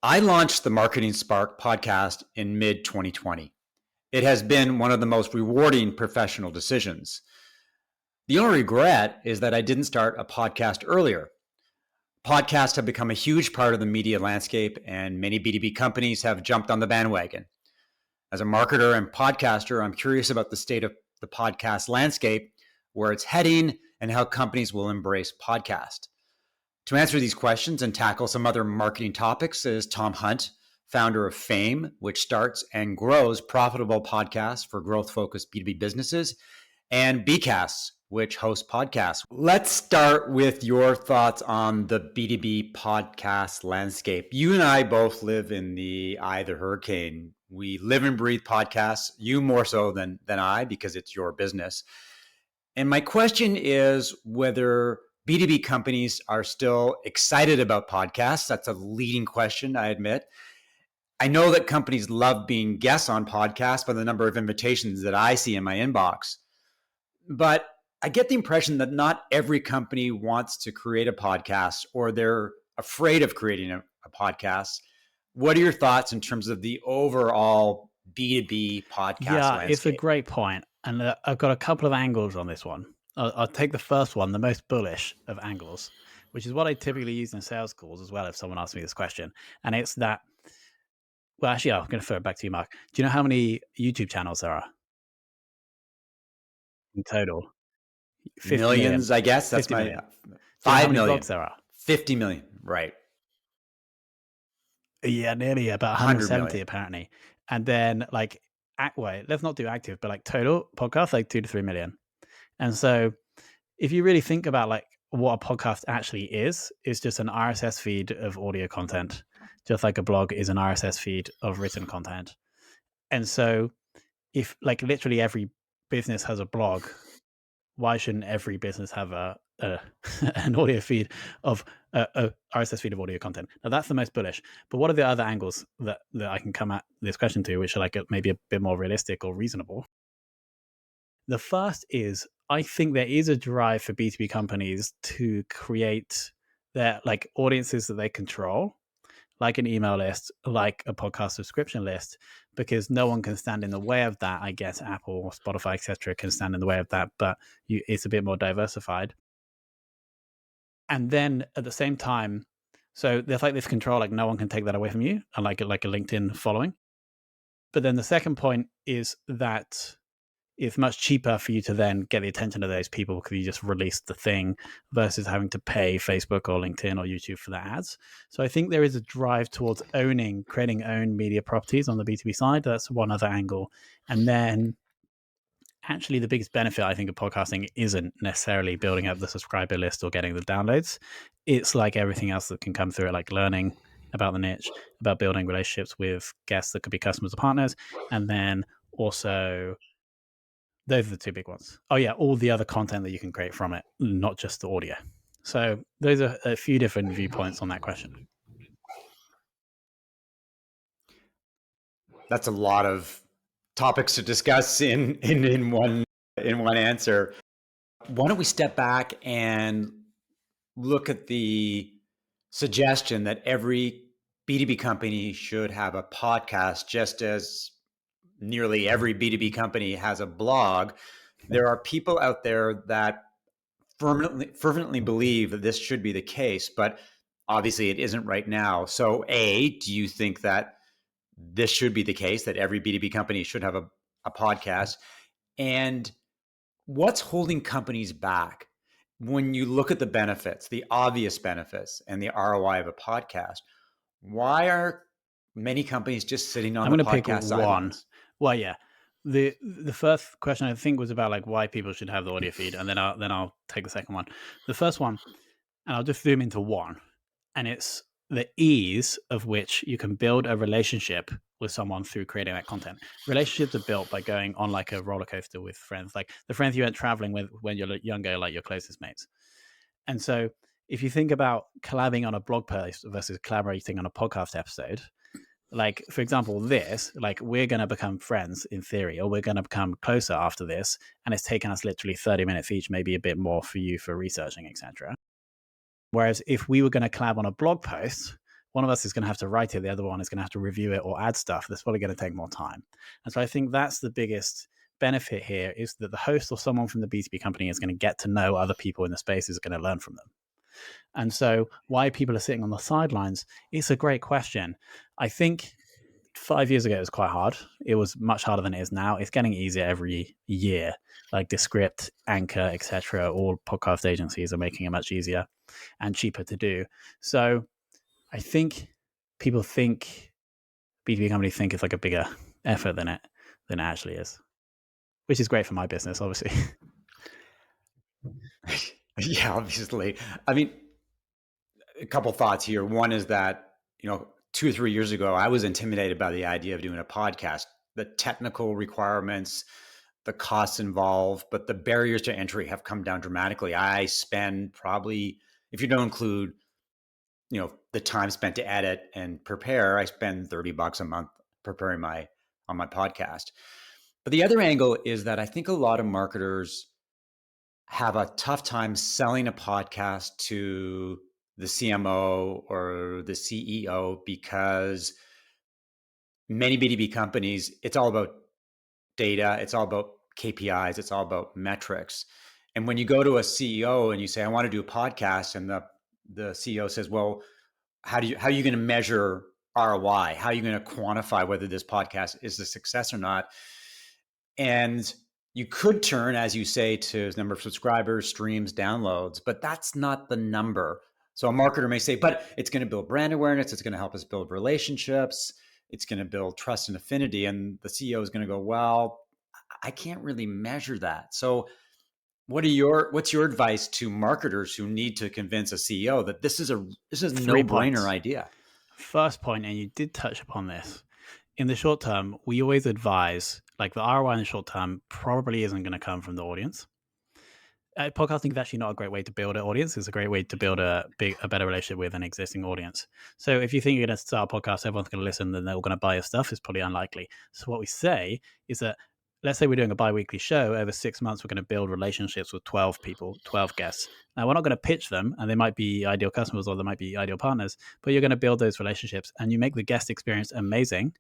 I launched the Marketing Spark podcast in mid 2020. It has been one of the most rewarding professional decisions. The only regret is that I didn't start a podcast earlier. Podcasts have become a huge part of the media landscape, and many B2B companies have jumped on the bandwagon. As a marketer and podcaster, I'm curious about the state of the podcast landscape, where it's heading, and how companies will embrace podcast. To answer these questions and tackle some other marketing topics is Tom Hunt, founder of Fame, which starts and grows profitable podcasts for growth-focused B2B businesses, and Bcasts, which hosts podcasts. Let's start with your thoughts on the B2B podcast landscape. You and I both live in the eye of the hurricane. We live and breathe podcasts, you more so than I, because it's your business. And my question is whether B2B companies are still excited about podcasts. That's a leading question, I admit. I know that companies love being guests on podcasts by the number of invitations that I see in my inbox. But I get the impression that not every company wants to create a podcast, or they're afraid of creating a podcast. What are your thoughts in terms of the overall B2B podcast landscape? It's a great point. And I've got a couple of angles on this one. I'll take the first one, the most bullish of angles, which is what I typically use in sales calls as well if someone asks me this question. And it's that, well, actually, I'm going to throw it back to you, Mark. Do you know how many YouTube channels there are in total? 50 millions, million. I guess. That's my million. 5 million. Blogs there are? 50 million, right. Yeah, nearly about 170 apparently. And then let's not do active, but total podcast, 2 to 3 million. And so if you really think about what a podcast actually is, it's just an RSS feed of audio content, just like a blog is an RSS feed of written content. And so if literally every business has a blog, why shouldn't every business have an audio feed of a RSS feed of audio content? Now that's the most bullish. But what are the other angles that I can come at this question to, which are maybe a bit more realistic or reasonable? The first is, I think there is a drive for B2B companies to create their audiences that they control, like an email list, like a podcast subscription list, because no one can stand in the way of that. I guess Apple or Spotify, etc., can stand in the way of that, but it's a bit more diversified. And then at the same time, so there's this control, no one can take that away from you, and like a LinkedIn following. But then the second point is that it's much cheaper for you to then get the attention of those people because you just release the thing versus having to pay Facebook or LinkedIn or YouTube for the ads. So I think there is a drive towards creating own media properties on the B2B side. That's one other angle. And then actually the biggest benefit, I think, of podcasting isn't necessarily building up the subscriber list or getting the downloads. It's like everything else that can come through it, like learning about the niche, about building relationships with guests that could be customers or partners, and then also those are the two big ones. Oh yeah, all the other content that you can create from it, not just the audio. So those are a few different viewpoints on that question. That's a lot of topics to discuss in one answer. Why don't we step back and look at the suggestion that every B2B company should have a podcast, just as nearly every B2B company has a blog. There are people out there that fervently believe that this should be the case, but obviously it isn't right now. So A, do you think that this should be the case, that every B2B company should have a podcast? And what's holding companies back when you look at the benefits, the obvious benefits, and the ROI of a podcast? Why are many companies just sitting on the podcast sidelines? Well, yeah. The first question I think was about why people should have the audio feed, and then I'll take the second one. The first one, and I'll just zoom into one, and it's the ease of which you can build a relationship with someone through creating that content. Relationships are built by going on a roller coaster with friends, like the friends you went traveling with when you're younger, like your closest mates. And so if you think about collabing on a blog post versus collaborating on a podcast episode, for example, this, we're going to become friends in theory, or we're going to become closer after this. And it's taken us literally 30 minutes each, maybe a bit more for you for researching, etc. Whereas if we were going to collab on a blog post, one of us is going to have to write it, the other one is going to have to review it or add stuff. That's probably going to take more time. And so I think that's the biggest benefit here, is that the host or someone from the B2B company is going to get to know other people in the space, is going to learn from them. And so why people are sitting on the sidelines, it's a great question. I think 5 years ago it was quite hard. It was much harder than it is now. It's getting easier every year. Like Descript, Anchor, etc. All podcast agencies are making it much easier and cheaper to do. So I think people think B2B companies think it's like a bigger effort than it actually is, which is great for my business, obviously. Yeah, obviously. I mean, a couple thoughts here. One is that, 2 or 3 years ago, I was intimidated by the idea of doing a podcast, the technical requirements, the costs involved, but the barriers to entry have come down dramatically. I spend probably, if you don't include, the time spent to edit and prepare, I spend $30 a month preparing on my podcast. But the other angle is that I think a lot of marketers have a tough time selling a podcast to the CMO or the CEO, because many B2B companies, it's all about data, it's all about KPIs, it's all about metrics. And when you go to a CEO and you say, I want to do a podcast, and the CEO says, well, how are you going to measure ROI? How are you going to quantify whether this podcast is a success or not? And you could turn, as you say, to number of subscribers, streams, downloads, but that's not the number. So a marketer may say, but it's going to build brand awareness. It's going to help us build relationships. It's going to build trust and affinity. And the CEO is going to go, well, I can't really measure that. So what's your advice to marketers who need to convince a CEO that this is a no-brainer idea? First point, and you did touch upon this. In the short term, we always advise, like, the ROI in the short term probably isn't going to come from the audience. Podcasting is actually not a great way to build an audience. It's a great way to build a better relationship with an existing audience. So if you think you're going to start a podcast, everyone's going to listen, then they're all going to buy your stuff, it's probably unlikely. So what we say is that, let's say we're doing a bi-weekly show. Over 6 months, we're going to build relationships with 12 people, 12 guests. Now, we're not going to pitch them, and they might be ideal customers or they might be ideal partners, but you're going to build those relationships, and you make the guest experience amazing.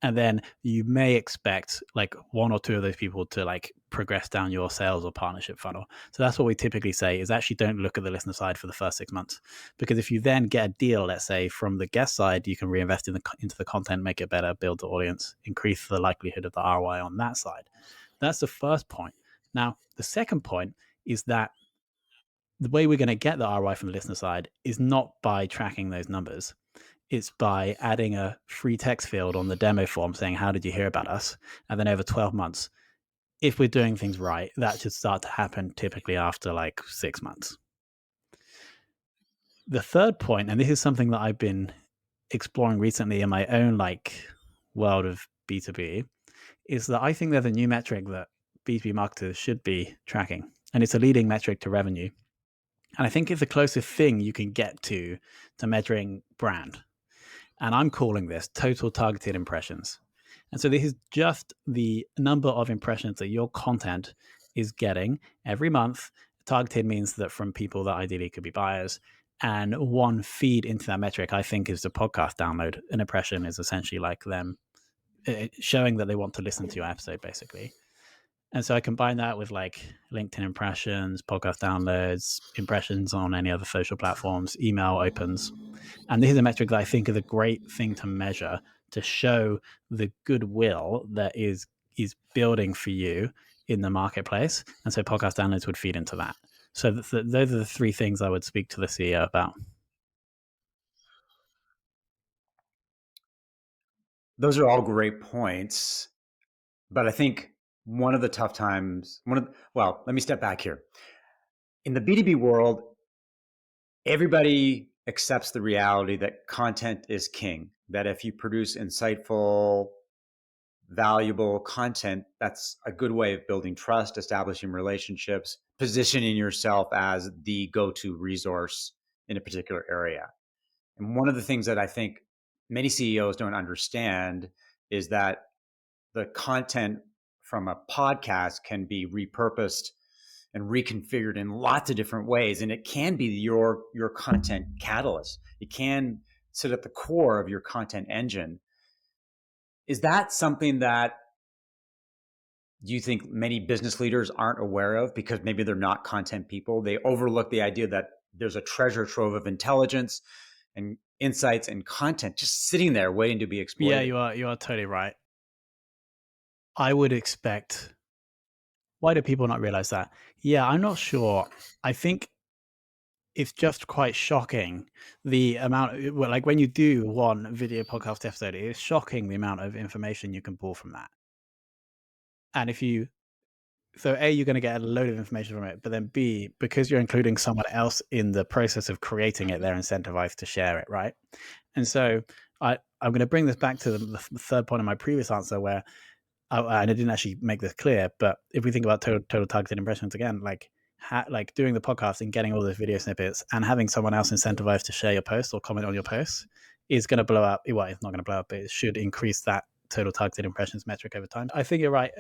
And then you may expect like one or two of those people to like progress down your sales or partnership funnel. So that's what we typically say, is actually don't look at the listener side for the first 6 months, because if you then get a deal, let's say from the guest side, you can reinvest into the content, make it better, build the audience, increase the likelihood of the ROI on that side. That's the first point. Now, the second point is that the way we're going to get the ROI from the listener side is not by tracking those numbers. It's by adding a free text field on the demo form saying, how did you hear about us? And then over 12 months, if we're doing things right, that should start to happen typically after like 6 months. The third point, and this is something that I've been exploring recently in my own like world of B2B, is that I think there's a new metric that B2B marketers should be tracking, and it's a leading metric to revenue. And I think it's the closest thing you can get to measuring brand. And I'm calling this total targeted impressions. And so this is just the number of impressions that your content is getting every month. Targeted means that from people that ideally could be buyers. And one feed into that metric, I think, is the podcast download. An impression is essentially like them showing that they want to listen to your episode, basically. And so I combine that with like LinkedIn impressions, podcast downloads, impressions on any other social platforms, email opens. And this is a metric that I think is a great thing to measure, to show the goodwill that is building for you in the marketplace. And so podcast downloads would feed into that. So those are the three things I would speak to the CEO about. Those are all great points. But I think one of the tough times, let me step back here. In the B2B world, everybody accepts the reality that content is king, that if you produce insightful, valuable content, that's a good way of building trust, establishing relationships, positioning yourself as the go-to resource in a particular area. And one of the things that I think many CEOs don't understand is that the content from a podcast can be repurposed and reconfigured in lots of different ways. And it can be your content catalyst. It can sit at the core of your content engine. Is that something that you think many business leaders aren't aware of because maybe they're not content people? They overlook the idea that there's a treasure trove of intelligence and insights and content just sitting there waiting to be exploited. Yeah, you are totally right. I would expect. Why do people not realize that? Yeah, I'm not sure. I think it's just quite shocking the amount. Well, like when you do one video podcast episode, it is shocking the amount of information you can pull from that. And if you so A, you're going to get a load of information from it, but then B, because you're including someone else in the process of creating it, they're incentivized to share it, right? And so I'm going to bring this back to the third point of my previous answer, where and I didn't actually make this clear, but if we think about total targeted impressions again, like doing the podcast and getting all those video snippets and having someone else incentivized to share your post or comment on your post is going to blow up. Well, it's not going to blow up, but it should increase that total targeted impressions metric over time. I think you're right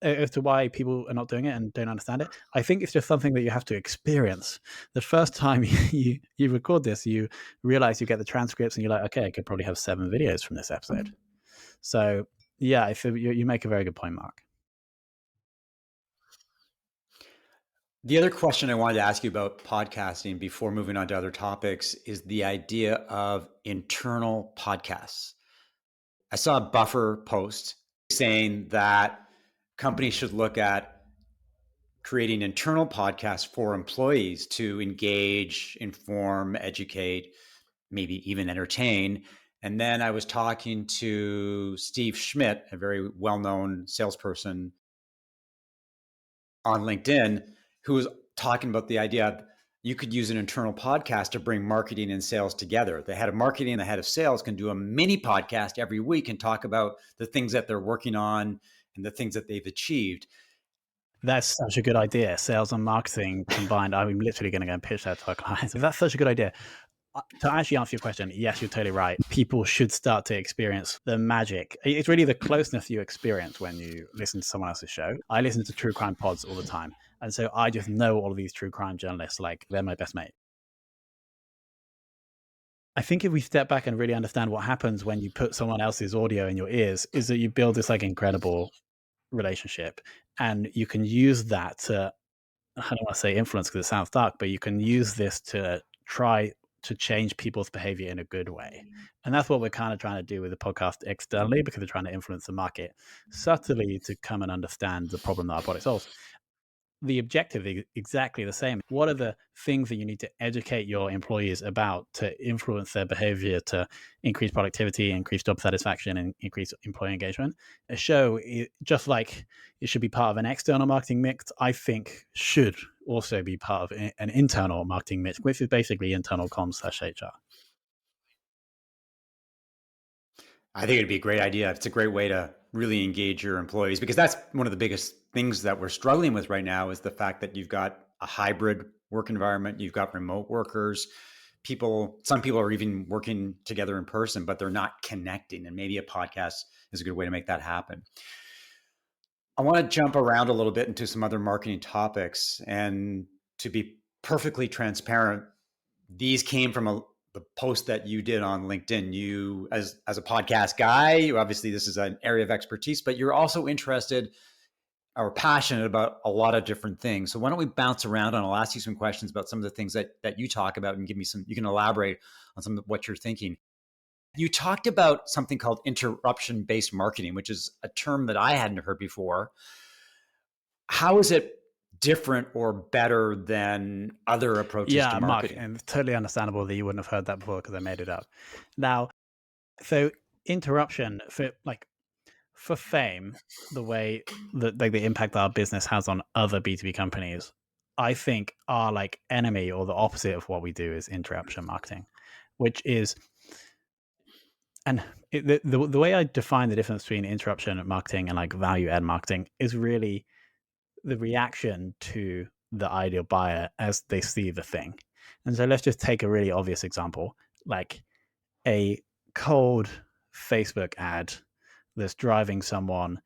as to why people are not doing it and don't understand it. I think it's just something that you have to experience. The first time you record this, you realize you get the transcripts and you're like, okay, I could probably have 7 videos from this episode. So yeah, I feel you make a very good point, Mark. The other question I wanted to ask you about podcasting before moving on to other topics is the idea of internal podcasts. I saw a Buffer post saying that companies should look at creating internal podcasts for employees to engage, inform, educate, maybe even entertain. And then I was talking to Steve Schmidt, a very well-known salesperson on LinkedIn, who was talking about the idea of you could use an internal podcast to bring marketing and sales together. The head of marketing and the head of sales can do a mini podcast every week and talk about the things that they're working on and the things that they've achieved. That's such a good idea. Sales and marketing combined. I'm literally going to go and pitch that to our clients. That's such a good idea. To actually answer your question, yes, you're totally right. People should start to experience the magic. It's really the closeness you experience when you listen to someone else's show. I listen to true crime pods all the time. And so I just know all of these true crime journalists like they're my best mate. I think if we step back and really understand what happens when you put someone else's audio in your ears, is that you build this like incredible relationship, and you can use that to, I don't want to say influence because it sounds dark, but you can use this to try to change people's behavior in a good way. And that's what we're kind of trying to do with the podcast externally, because we're trying to influence the market subtly to come and understand the problem that our product solves. The objective is exactly the same. What are the things that you need to educate your employees about to influence their behavior, to increase productivity, increase job satisfaction, and increase employee engagement? A show, just like it should be part of an external marketing mix, I think should also be part of an internal marketing mix, which is basically internal comms/HR. I think it'd be a great idea. It's a great way to really engage your employees, because that's one of the biggest things that we're struggling with right now is the fact that you've got a hybrid work environment, you've got remote workers, some people are even working together in person, but they're not connecting. And maybe a podcast is a good way to make that happen. I want to jump around a little bit into some other marketing topics. And to be perfectly transparent, these came from the post that you did on LinkedIn. You, as a podcast guy, obviously this is an area of expertise, but you're also interested or passionate about a lot of different things. So why don't we bounce around, and I'll ask you some questions about some of the things that you talk about, and you can elaborate on some of what you're thinking. You talked about something called interruption-based marketing, which is a term that I hadn't heard before. How is it different or better than other approaches to marketing? Mark, and it's totally understandable that you wouldn't have heard that before because I made it up. Now, so interruption for Fame, the way that like the impact our business has on other B2B companies, I think our like enemy or the opposite of what we do is interruption marketing, which is, and the way I define the difference between interruption marketing and like value add marketing is really the reaction to the ideal buyer as they see the thing. And so let's just take a really obvious example, like a cold Facebook ad that's driving someone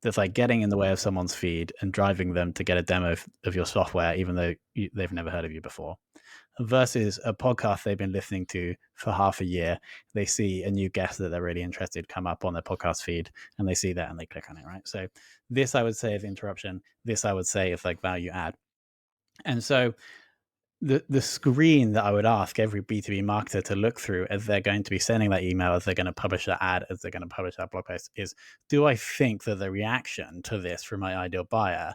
that's like getting in the way of someone's feed and driving them to get a demo of your software, even though they've never heard of you before, versus a podcast they've been listening to for half a year. They see a new guest that they're really interested come up on their podcast feed, and they see that and they click on it, right? So this I would say is interruption. This I would say is like value add. And so the screen that I would ask every B2B marketer to look through as they're going to be sending that email, as they're going to publish that ad, as they're going to publish that blog post is, do I think that the reaction to this from my ideal buyer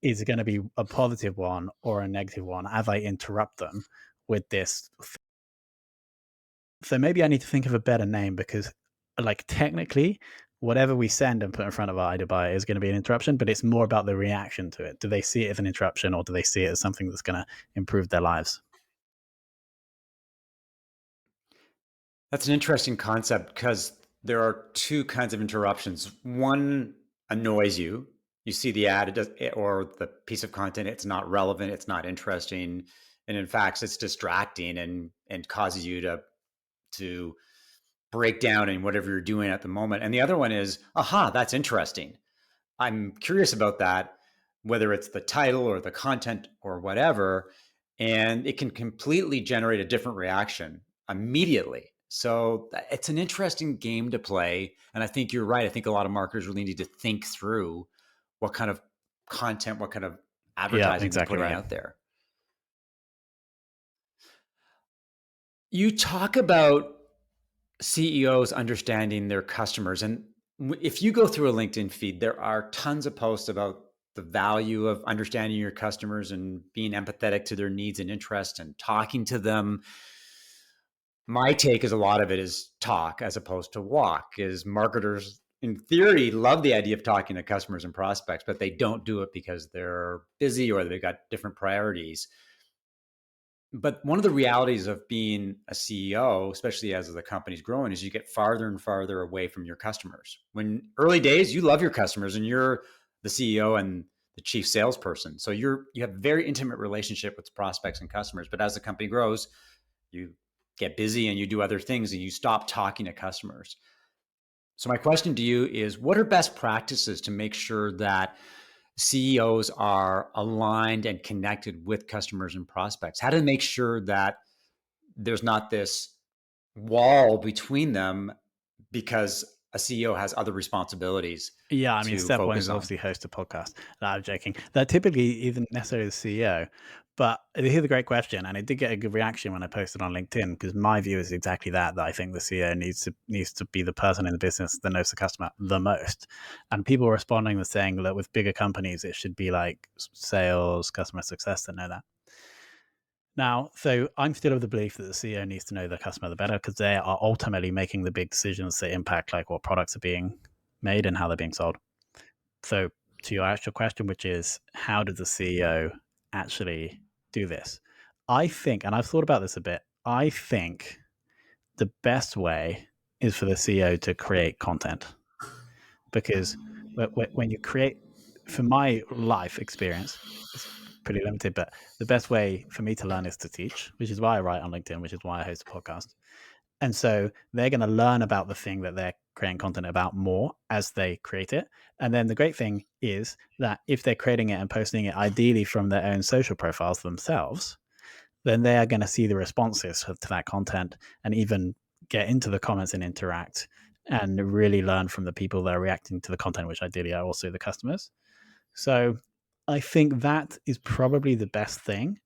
is going to be a positive one or a negative one as I interrupt them with this? So maybe I need to think of a better name, because like technically whatever we send and put in front of our ideal buyer is going to be an interruption, but it's more about the reaction to it. Do they see it as an interruption, or do they see it as something that's going to improve their lives? That's an interesting concept, because there are two kinds of interruptions. One annoys you. You see the ad or the piece of content, it's not relevant, it's not interesting, and in fact, it's distracting and causes you to break down in whatever you're doing at the moment. And the other one is, aha, that's interesting. I'm curious about that, whether it's the title or the content or whatever, and it can completely generate a different reaction immediately. So it's an interesting game to play. And I think you're right. I think a lot of marketers really need to think through what kind of content, what kind of advertising they're putting out there. You talk about CEOs understanding their customers. And if you go through a LinkedIn feed, there are tons of posts about the value of understanding your customers and being empathetic to their needs and interests and talking to them. My take is a lot of it is talk as opposed to walk. Is marketers, in theory, love the idea of talking to customers and prospects, but they don't do it because they're busy or they've got different priorities. But one of the realities of being a CEO, especially as the company's growing, is you get farther and farther away from your customers. When early days, you love your customers and you're the CEO and the chief salesperson. So you have a very intimate relationship with prospects and customers. But as the company grows, you get busy and you do other things and you stop talking to customers. So my question to you is, what are best practices to make sure that CEOs are aligned and connected with customers and prospects? How to make sure that there's not this wall between them because a CEO has other responsibilities? Yeah, I mean, step one is obviously host a podcast. No, I'm joking. That typically isn't necessarily the CEO, but here's a great question, and it did get a good reaction when I posted on LinkedIn, because my view is exactly that I think the CEO needs to be the person in the business that knows the customer the most. And people responding with saying that with bigger companies, it should be like sales, customer success that know that. Now, so I'm still of the belief that the CEO needs to know the customer the better, because they are ultimately making the big decisions that impact like what products are being made and how they're being sold. So to your actual question, which is, how does the CEO actually do this? I think, and I've thought about this a bit, I think the best way is for the CEO to create content. Because when you create, from my life experience, it's pretty limited, but the best way for me to learn is to teach, which is why I write on LinkedIn, which is why I host a podcast. And so they're going to learn about the thing that they're creating content about more as they create it. And then the great thing is that if they're creating it and posting it ideally from their own social profiles themselves, then they are going to see the responses to that content and even get into the comments and interact and really learn from the people that are reacting to the content, which ideally are also the customers. So I think that is probably the best thing.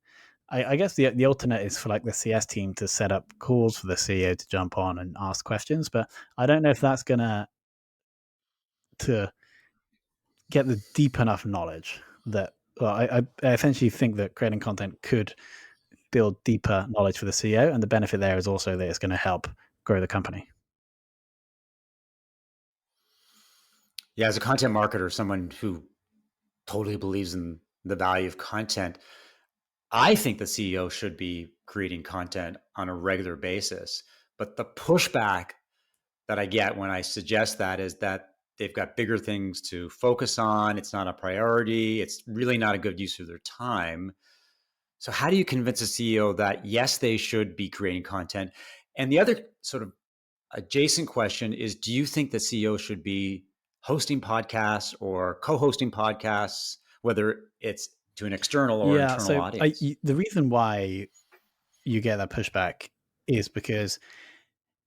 I guess the alternate is for like the CS team to set up calls for the CEO to jump on and ask questions, but I don't know if that's gonna to get the deep enough knowledge that, well, I essentially think that creating content could build deeper knowledge for the CEO, and the benefit there is also that it's going to help grow the company. Yeah, as a content marketer, someone who totally believes in the value of content, I think the CEO should be creating content on a regular basis. But the pushback that I get when I suggest that is that they've got bigger things to focus on. It's not a priority. It's really not a good use of their time. So how do you convince a CEO that, yes, they should be creating content? And the other sort of adjacent question is, do you think the CEO should be hosting podcasts or co-hosting podcasts, whether it's to an external or Yeah. internal So audience? the reason why you get that pushback is because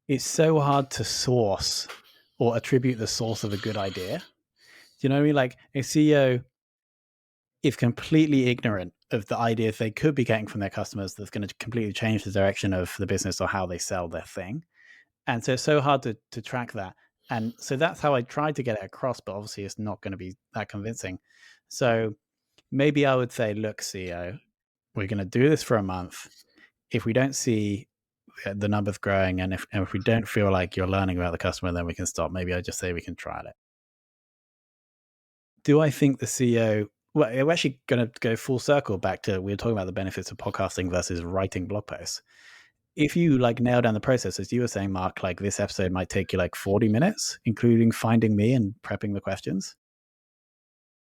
it's so hard to source or attribute the source of a good idea. Do you know what I mean? Like a CEO is completely ignorant of the ideas they could be getting from their customers that's going to completely change the direction of the business or how they sell their thing. And so it's so hard to track that. And so that's how I tried to get it across, but obviously it's not going to be that convincing. So maybe I would say, look, CEO, we're going to do this for a month. If we don't see the numbers growing and if we don't feel like you're learning about the customer, then we can stop. Maybe I just say we can trial it. Do I think the CEO, well, we're actually going to go full circle back to, we were talking about the benefits of podcasting versus writing blog posts. If you like nail down the process, as you were saying, Mark, like this episode might take you like 40 minutes, including finding me and prepping the questions.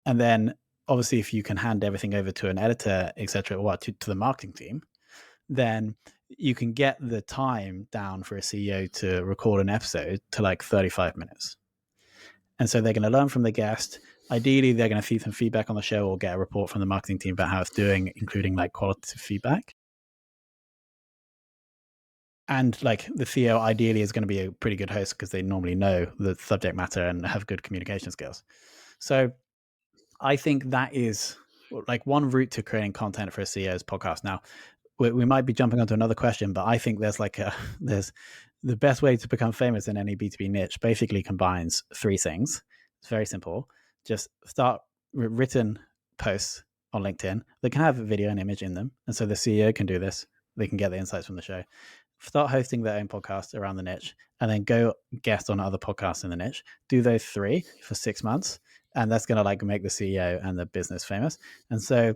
And then obviously, if you can hand everything over to an editor, etc., or to the marketing team, then you can get the time down for a CEO to record an episode to like 35 minutes. And so they're going to learn from the guest. Ideally, they're going to see some feedback on the show or get a report from the marketing team about how it's doing, including like qualitative feedback. And like the CEO ideally is going to be a pretty good host because they normally know the subject matter and have good communication skills. So I think that is like one route to creating content for a CEO's podcast. Now, we might be jumping onto another question, but I think there's the best way to become famous in any B2B niche basically combines three things. It's very simple. Just start written posts on LinkedIn. They can have a video and image in them. And so the CEO can do this. They can get the insights from the show. Start hosting their own podcast around the niche and then go guest on other podcasts in the niche. Do those three for 6 months. And that's going to like make the CEO and the business famous. And so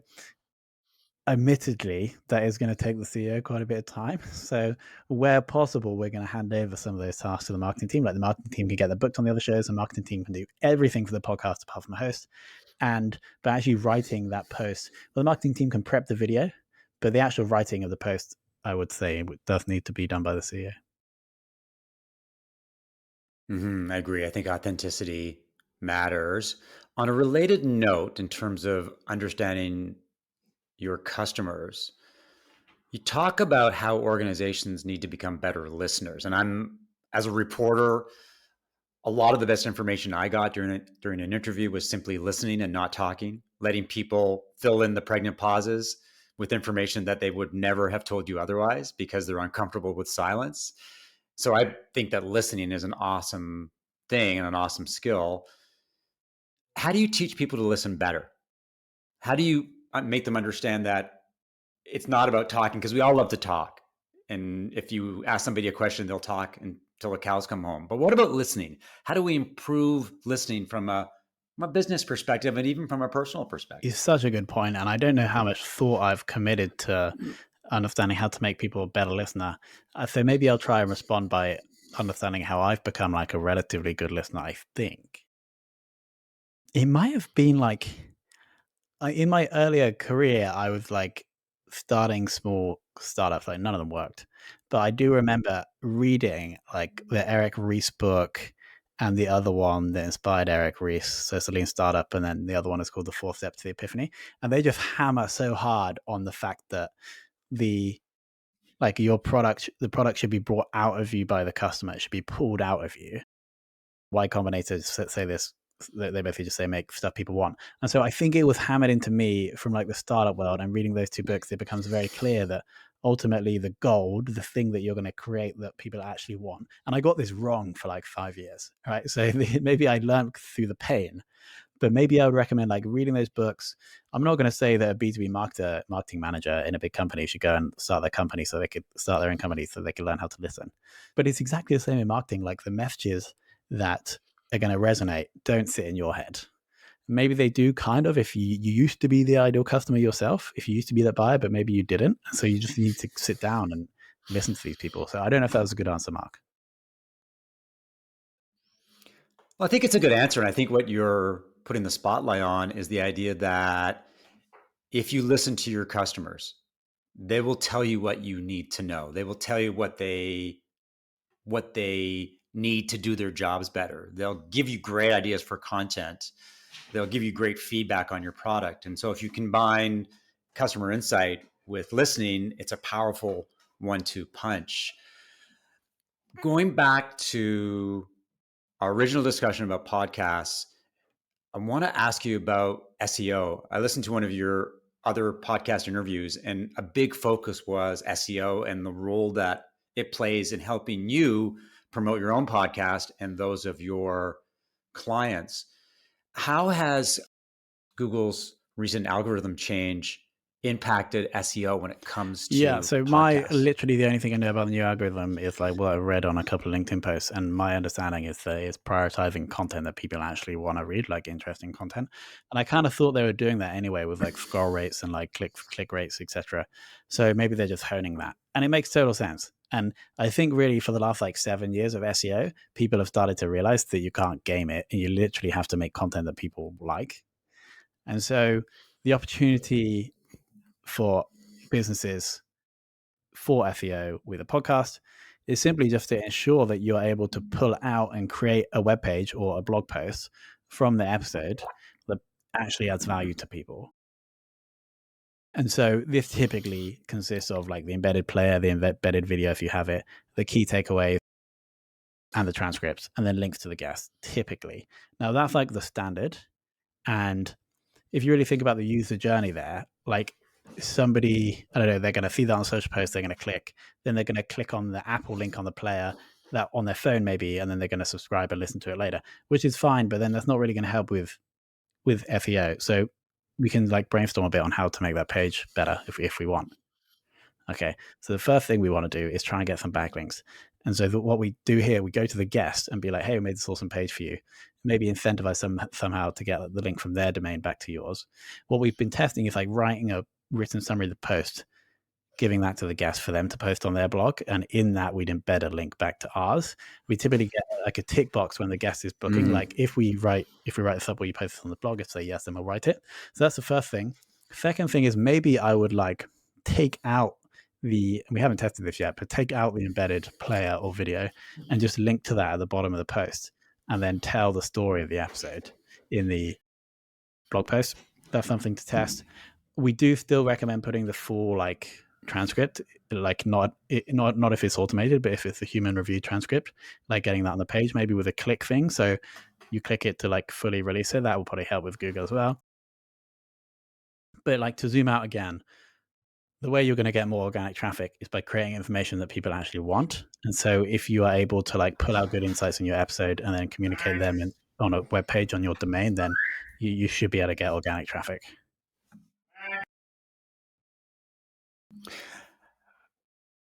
admittedly, that is going to take the CEO quite a bit of time. So, where possible, we're going to hand over some of those tasks to the marketing team. Like the marketing team can get them booked on the other shows, the marketing team can do everything for the podcast apart from the host. And by actually writing that post, well, the marketing team can prep the video, but the actual writing of the post, I would say, does need to be done by the CEO. I agree. I think authenticity matters. On a related note, in terms of understanding your customers, you talk about how organizations need to become better listeners. And as a reporter, a lot of the best information I got during an interview was simply listening and not talking, letting people fill in the pregnant pauses with information that they would never have told you otherwise because they're uncomfortable with silence. So I think that listening is an awesome thing and an awesome skill. How do you teach people to listen better? How do you make them understand that it's not about talking? Because we all love to talk. And if you ask somebody a question, they'll talk until the cows come home. But what about listening? How do we improve listening from a business perspective and even from a personal perspective? It's such a good point, and I don't know how much thought I've committed to understanding how to make people a better listener. So maybe I'll try and respond by understanding how I've become like a relatively good listener. I think it might have been like in my earlier career, I was like starting small startups, like none of them worked. But I do remember reading like the Eric Ries book and the other one that inspired Eric Ries. So it's a lean startup. And then the other one is called The Fourth Step to the Epiphany. And they just hammer so hard on the fact that the like your product, the product should be brought out of you by the customer. It should be pulled out of you. Y Combinator say this. They basically just say make stuff people want. And so I think it was hammered into me from like the startup world, and reading those two books, it becomes very clear that ultimately the gold, the thing that you're going to create that people actually want. And I got this wrong for like 5 years, right? So maybe I learned through the pain, but maybe I would recommend like reading those books. I'm not going to say that a B2B marketing manager in a big company should go and start their company so they could start their own company so they could learn how to listen. But it's exactly the same in marketing. Like the messages that are going to resonate don't sit in your head. Maybe they do kind of if you used to be the ideal customer yourself, if you used to be that buyer, but maybe you didn't. So you just need to sit down and listen to these people. So I don't know if that was a good answer, Mark. Well, I think it's a good answer. And I think what you're putting the spotlight on is the idea that if you listen to your customers, they will tell you what you need to know. They will tell you what they need to do their jobs better. They'll give you great ideas for content. They'll give you great feedback on your product. And so if you combine customer insight with listening, it's a powerful 1-2 punch. Going back to our original discussion about podcasts, I want to ask you about SEO. I listened to one of your other podcast interviews, and a big focus was SEO and the role that it plays in helping you promote your own podcast and those of your clients. How has Google's recent algorithm change impacted SEO when it comes to so podcasts? literally the only thing I know about the new algorithm is like what I read on a couple of LinkedIn posts, and my understanding is that it's prioritizing content that people actually want to read, like interesting content. And I kind of thought they were doing that anyway with like scroll rates and like click rates, etc. So maybe they're just honing that, and it makes total sense. And I think really for the last like 7 years of SEO, people have started to realize that you can't game it, and you literally have to make content that people like. And so the opportunity for businesses for SEO with a podcast is simply just to ensure that you're able to pull out and create a web page or a blog post from the episode that actually adds value to people. And so this typically consists of like the embedded player, the embedded video if you have it, the key takeaways, and the transcripts, and then links to the guest, typically. Now that's like the standard. And if you really think about the user journey there, like somebody, I don't know, they're going to see that on social post, they're going to click, then they're going to click on the Apple link on the player that on their phone maybe, and then they're going to subscribe and listen to it later, which is fine, but then that's not really going to help with SEO. So we can like brainstorm a bit on how to make that page better if we want. Okay, so the first thing we want to do is try and get some backlinks. And so what we do here, we go to the guest and be like, hey, we made this awesome page for you. Maybe incentivize somehow to get the link from their domain back to yours. What we've been testing is like writing a written summary of the post, giving that to the guest for them to post on their blog. And in that, we'd embed a link back to ours. We typically get like a tick box when the guest is booking. Like if we write this up, will you post this on the blog? If say yes, then we'll write it. So that's the first thing. Second thing is maybe I would like take out we haven't tested this yet, but take out the embedded player or video and just link to that at the bottom of the post, and then tell the story of the episode in the blog post. That's something to test. We do still recommend putting the full like transcript, like not if it's automated, but if it's a human review transcript, like getting that on the page, maybe with a click thing. So you click it to like fully release it. That will probably help with Google as well. But like to zoom out again, the way you're going to get more organic traffic is by creating information that people actually want. And so if you are able to like pull out good insights in your episode and then communicate them on a web page on your domain, then you should be able to get organic traffic.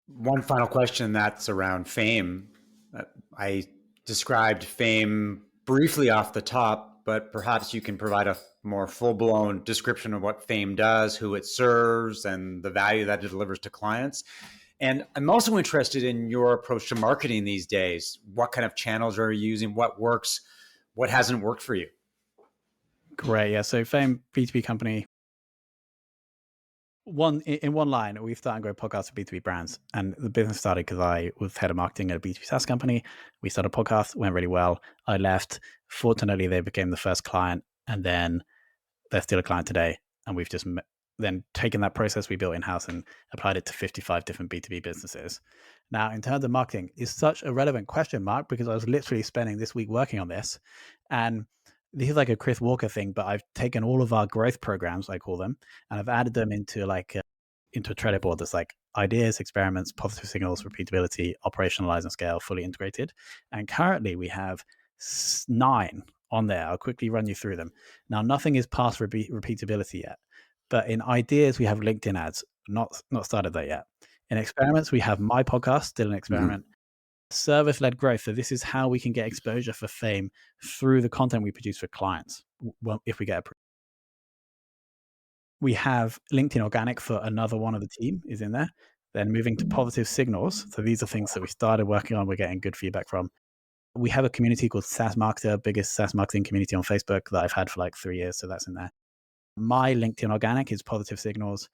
One final question that's around Fame. I described Fame briefly off the top, but perhaps you can provide a more full-blown description of what Fame does, who it serves, and the value that it delivers to clients. And I'm also interested in your approach to marketing these days. What kind of channels are you using? What works? What hasn't worked for you? Great. Yeah. So Fame, B2B company. In one line, we've started growing podcasts for B2B brands. And the business started because I was head of marketing at a B2B SaaS company. We started a podcast, went really well. I left. Fortunately, they became the first client. And then they're still a client today. And we've just then taken that process we built in-house and applied it to 55 different B2B businesses. Now, in terms of marketing, it's such a relevant question, Mark, because I was literally spending this week working on this. And this is like a Chris Walker thing, but I've taken all of our growth programs, I call them, and I've added them into like into a Trello board that's like ideas, experiments, positive signals, repeatability, operationalize and scale, fully integrated. And currently we have 9 on there. I'll quickly run you through them. Now, nothing is past repeatability yet, but in ideas we have LinkedIn ads, not started that yet. In experiments, we have my podcast, still an experiment. Service-led growth. So this is how we can get exposure for Fame through the content we produce for clients. Well, if we get approved. We have LinkedIn organic for another one of the team is in there. Then moving to positive signals. So these are things that we started working on. We're getting good feedback from. We have a community called SaaS Marketer, biggest SaaS marketing community on Facebook that I've had for like 3 years. So that's in there. My LinkedIn organic is positive signals.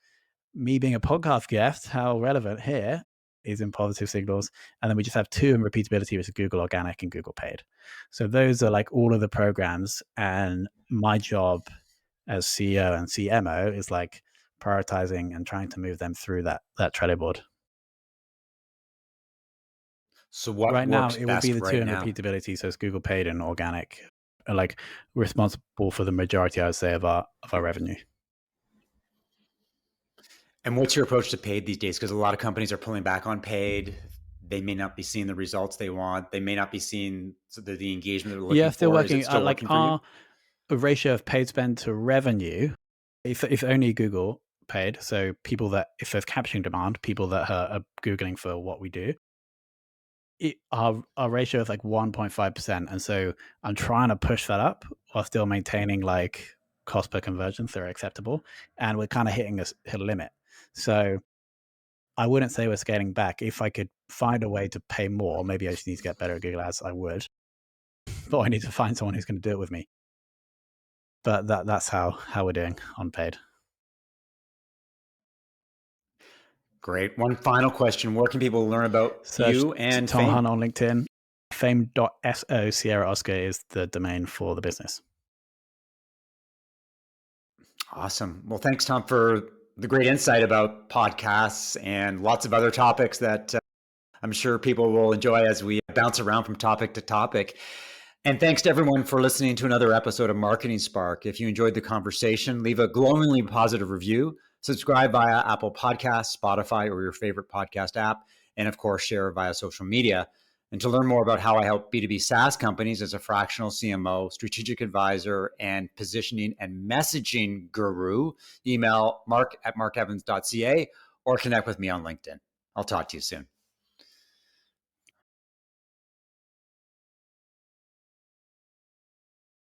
Me being a podcast guest, how relevant here. is in positive signals. And then we just have 2 in repeatability, which is Google Organic and Google Paid. So those are like all of the programs. And my job as CEO and CMO is like prioritizing and trying to move them through that Trello board. So what Right now, works it would be best the 2 right in now? repeatability. So it's Google Paid and Organic are like responsible for the majority, I would say, of our revenue. And what's your approach to paid these days? Because a lot of companies are pulling back on paid. They may not be seeing the results they want. They may not be seeing the engagement they're looking Still for. Is working. it still Like working for you? our ratio of paid spend to revenue, if only Google Paid, so people that, if there's capturing demand, people that are Googling for what we do, our ratio is like 1.5%. And so I'm trying to push that up while still maintaining like cost per conversion, so they're acceptable. And we're kind of hitting a limit. So I wouldn't say we're scaling back. If I could find a way to pay more, maybe I just need to get better at Google Ads, I would. But I need to find someone who's going to do it with me. But that's how we're doing on paid. Great. One final question. Where can people learn about Search you and Tom Fame? Hunt on LinkedIn. Fame.so Sierra Oscar is the domain for the business. Awesome. Well, thanks, Tom, for the great insight about podcasts and lots of other topics that I'm sure people will enjoy as we bounce around from topic to topic. And thanks to everyone for listening to another episode of Marketing Spark. If you enjoyed the conversation, leave a glowingly positive review, subscribe via Apple Podcasts, Spotify, or your favorite podcast app, and of course, share via social media. And to learn more about how I help B2B SaaS companies as a fractional CMO, strategic advisor, and positioning and messaging guru, email mark@markevans.ca or connect with me on LinkedIn. I'll talk to you soon.